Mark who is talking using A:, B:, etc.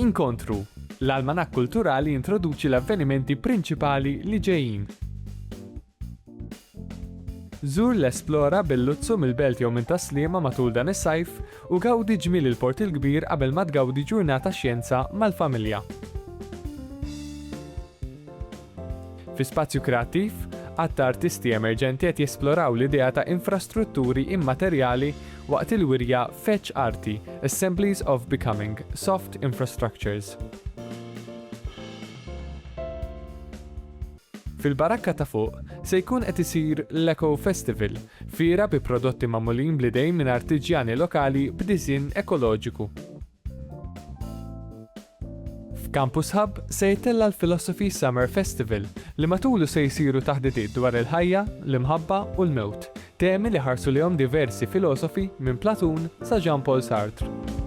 A: Inkontru, l-almanakk kulturali jintroduċi l-avvenimenti prinċipali li ġejjin. Żur l-Esplora bil-luzzu mill-belt jew minn taslima matul dan is-sajf u gawdi ġmiel il-port il-kbir qabel ma tgawdi ġurnata xjenza mal-familja. Fi Spazju Kreattiv, għatta artisti emerġenti qed jesploraw l-idea ta' infrastrutturi immaterjali waqt il-wirja FEǃħ ARTI, Assemblies of Becoming, Soft Infrastructures. Fil-barakka ta' fuq se jkun qed isir l-Eco Festival, fiera bi prodotti magħmulin bl-idejn minn artiġjani lokali b'diżinn ekoloġiku. F'Campus Hub se jtella l-Philosophy Summer Festival li matulu se jsiru taħdidiet dwar il-ħajja, l-imħabba u l-mewt, temi li ħarsu lihom diversi filosofi minn Platun sa Jean-Paul Sartre.